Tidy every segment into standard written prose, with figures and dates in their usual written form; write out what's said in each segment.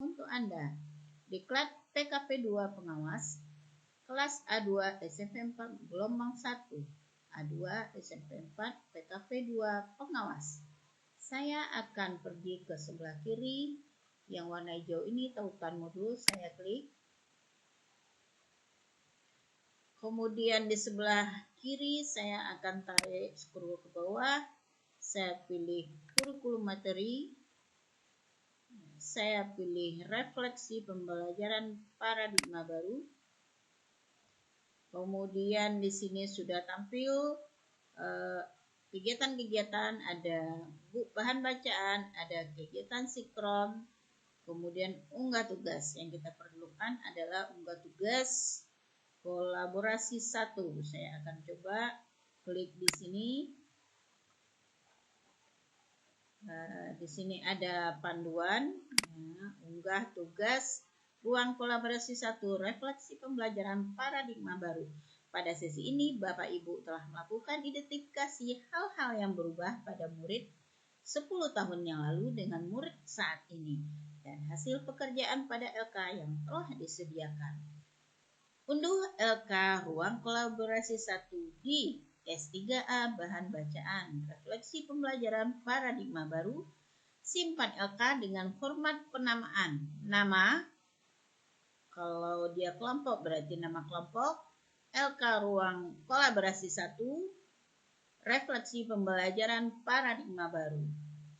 untuk Anda. Diklat PKP 2 pengawas, kelas A2 SMP 4 gelombang 1, A2 SMP 4 PKP 2 pengawas. Saya akan pergi ke sebelah kiri, yang warna hijau ini tautan modul, saya klik. Kemudian di sebelah kiri saya akan tarik scroll ke bawah, saya pilih kurikulum materi. Saya pilih refleksi pembelajaran paradigma baru. Kemudian di sini sudah tampil kegiatan-kegiatan, ada bahan bacaan, ada kegiatan sinkron, kemudian unggah tugas. Yang kita perlukan adalah unggah tugas kolaborasi 1. Saya akan coba klik di sini. Di sini ada panduan, unggah tugas ruang kolaborasi 1, refleksi pembelajaran paradigma baru. Pada sesi ini, Bapak Ibu telah melakukan identifikasi hal-hal yang berubah pada murid 10 tahun yang lalu dengan murid saat ini, dan hasil pekerjaan pada LK yang telah disediakan. Unduh LK ruang kolaborasi 1 di S3A bahan bacaan, refleksi pembelajaran paradigma baru, simpan LK dengan format penamaan. Nama, kalau dia kelompok berarti nama kelompok, LK ruang kolaborasi 1, refleksi pembelajaran paradigma baru.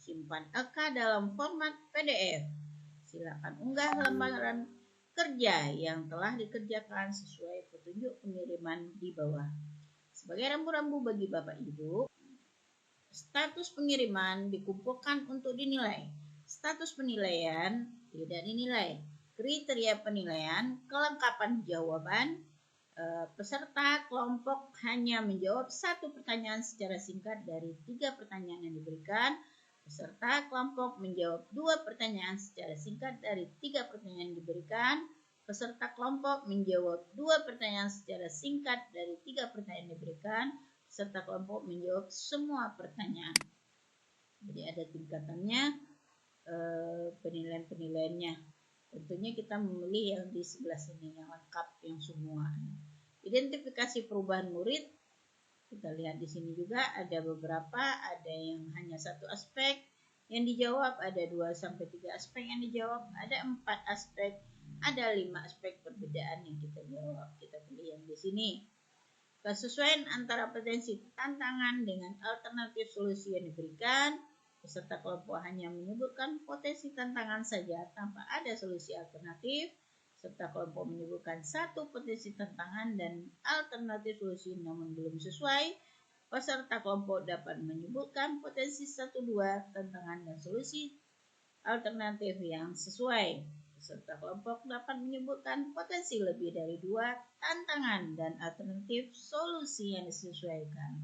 Simpan LK dalam format PDF. Silakan unggah lembaran kerja yang telah dikerjakan sesuai petunjuk pengiriman di bawah. Sebagai rambu-rambu bagi Bapak Ibu, status pengiriman dikumpulkan untuk dinilai. Status penilaian tidak dinilai. Kriteria penilaian, kelengkapan jawaban, peserta kelompok hanya menjawab 1 pertanyaan secara singkat dari 3 pertanyaan yang diberikan. Peserta kelompok menjawab 2 pertanyaan secara singkat dari 3 pertanyaan yang diberikan. Peserta kelompok menjawab 2 pertanyaan secara singkat dari 3 pertanyaan yang diberikan. Peserta kelompok menjawab semua pertanyaan. Jadi ada tingkatannya, penilaian-penilaiannya. Tentunya kita memilih yang di sebelah sini, yang lengkap, yang semua. Identifikasi perubahan murid, kita lihat di sini juga ada beberapa, ada yang hanya 1 aspek yang dijawab, ada 2-3 aspek yang dijawab, ada 4 aspek, ada 5 aspek perbedaan yang kita jawab. Kita pilih yang di sini. Kesesuaian antara potensi tantangan dengan alternatif solusi yang diberikan. Peserta kelompok hanya menyebutkan potensi tantangan saja tanpa ada solusi alternatif. Peserta kelompok menyebutkan 1 potensi tantangan dan alternatif solusi namun belum sesuai. Peserta kelompok dapat menyebutkan potensi 1-2 tantangan dan solusi alternatif yang sesuai. Peserta kelompok dapat menyebutkan potensi lebih dari 2 tantangan dan alternatif solusi yang disesuaikan.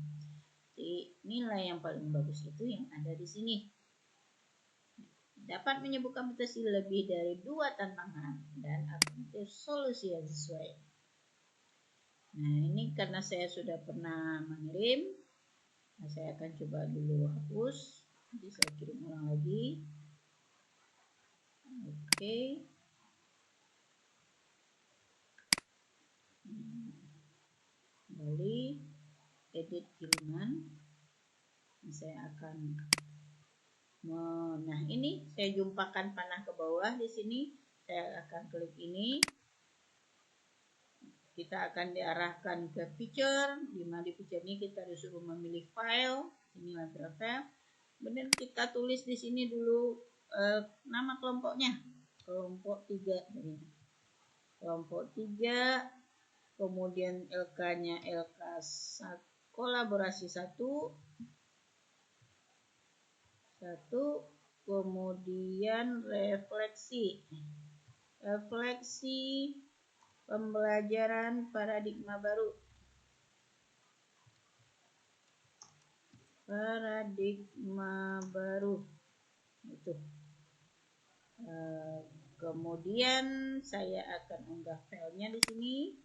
Jadi nilai yang paling bagus itu yang ada di sini. Dapat menyebutkan potensi lebih dari 2 tantangan dan alternatif solusi yang sesuai. Nah, ini karena saya sudah pernah mengirim, saya akan coba dulu hapus. Nanti saya kirim ulang lagi. Oke. Kembali edit kiriman. Saya akan nah ini saya jumpakan panah ke bawah di sini. Saya akan klik ini. Kita akan diarahkan ke picture, di mana di picture ini kita disuruh memilih file. Ini adalah file. Kemudian kita tulis di sini dulu nama kelompoknya. Kelompok 3. Kelompok 3. Kemudian LK-nya LK kolaborasi 1. Kemudian refleksi pembelajaran paradigma baru. Itu. Kemudian saya akan unggah filenya di sini.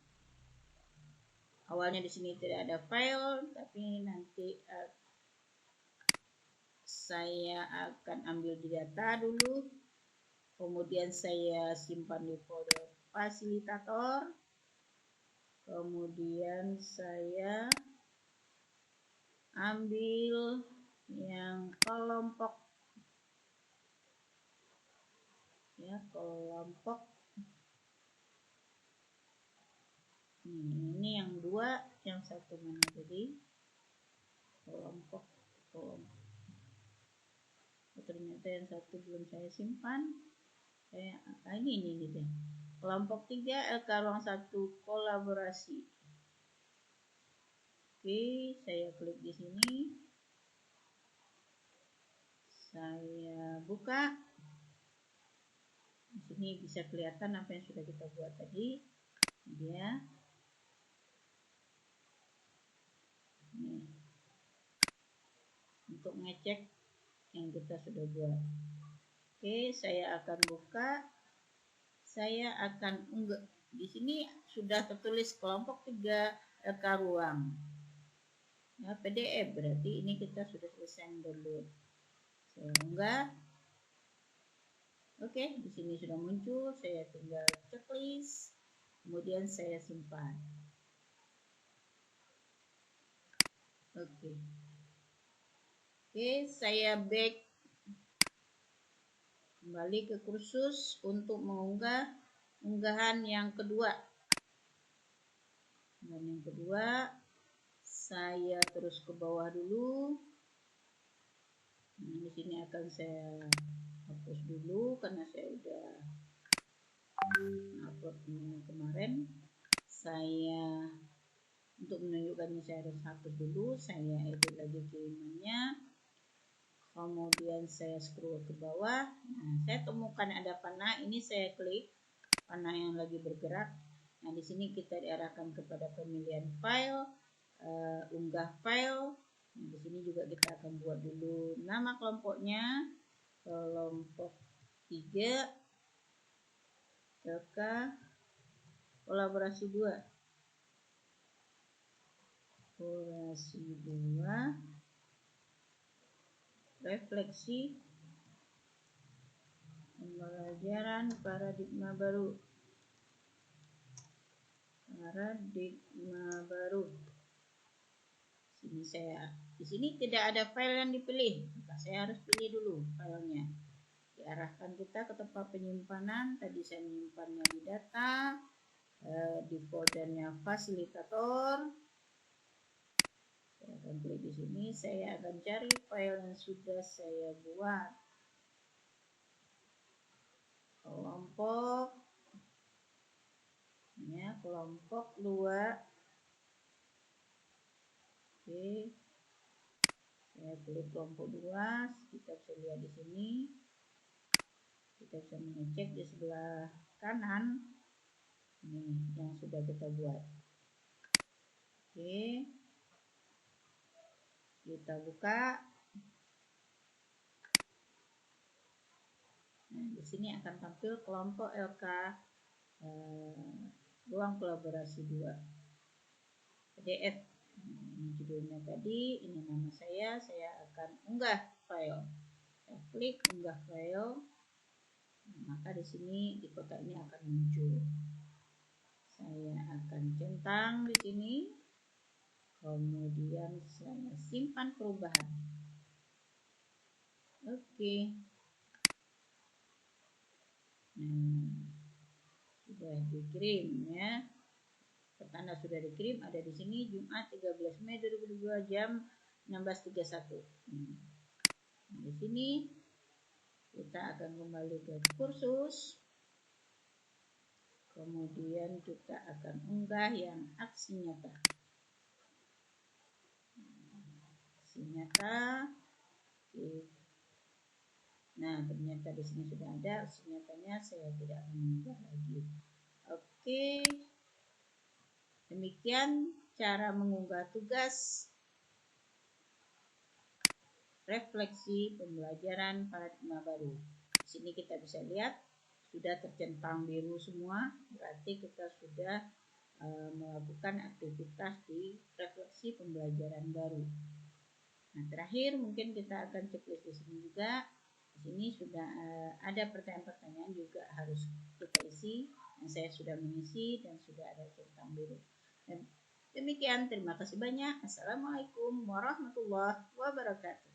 Awalnya di sini tidak ada file, tapi nanti saya akan ambil di data dulu. kemudian saya simpan di folder fasilitator, kemudian saya ambil yang kelompok ya, kelompok ini yang dua, yang satu mana tadi, kelompok oh, ternyata yang satu belum saya simpan. Ini deh, kelompok 3 LK ruang 1 kolaborasi. Oke, saya klik di sini, saya buka. Di sini bisa kelihatan apa yang sudah kita buat tadi. Dia nih, untuk ngecek yang kita sudah buat. Oke, saya akan buka. Saya akan unggah. Di sini sudah tertulis kelompok 3 LK ruang. Nah, PDF berarti ini kita sudah selesai download. Saya unggah. Oke, di sini sudah muncul. Saya tinggal checklist, kemudian saya simpan. Oke, saya back kembali ke kursus untuk mengunggah unggahan yang kedua. Dan yang kedua, saya terus ke bawah dulu. Nah, di sini akan saya hapus dulu karena saya udah upload kemarin. Saya untuk menunjukkannya saya harus hapus dulu. Saya edit lagi kirimannya. Kemudian saya scroll ke bawah. Nah, saya temukan ada panah. Ini saya klik panah yang lagi bergerak. Nah, di sini kita diarahkan kepada pemilihan file, unggah file. Nah, di sini juga kita akan buat dulu nama kelompoknya, kelompok 3 LK kolaborasi 2. Kolaborasi 2 refleksi pembelajaran paradigma baru. Di sini tidak ada file yang dipilih, maka saya harus pilih dulu filenya. Diarahkan kita ke tempat penyimpanan. Tadi saya menyimpannya di data, di foldernya fasilitator. Saya akan klik di sini. Saya akan cari file yang sudah saya buat. Kelompok, ya, kelompok 2. Oke, saya klik kelompok 2. Kita bisa lihat di sini. Kita bisa mengecek di sebelah kanan. Ini yang sudah kita buat. Oke, kita buka. Nah, di sini akan tampil kelompok LK ruang kolaborasi 2 PDF. Ini judulnya tadi, ini nama saya akan unggah file. Saya klik unggah file, maka di sini di kotak ini akan muncul. Saya akan centang di sini, kemudian saya simpan perubahan. Oke. Nah, sudah dikirim ya. Pertanda sudah dikirim, ada di sini Jumat 13 Mei 2022 jam 16.31. Di sini kita akan kembali ke kursus. Kemudian kita akan unggah yang aksi nyata. Aksi nyata. Nah, ternyata di sini sudah ada aksi nyatanya, saya tidak akan mengunggah lagi. Oke. Demikian cara mengunggah tugas refleksi pembelajaran paradigma baru. Di sini kita bisa lihat sudah tercentang biru semua, berarti kita sudah melakukan aktivitas di refleksi pembelajaran baru. Nah, terakhir mungkin kita akan checklist di sini juga. Di sini sudah ada pertanyaan-pertanyaan juga harus kita isi. Yang saya sudah mengisi dan sudah ada centang biru. Dan demikian, terima kasih banyak. Assalamualaikum warahmatullahi wabarakatuh.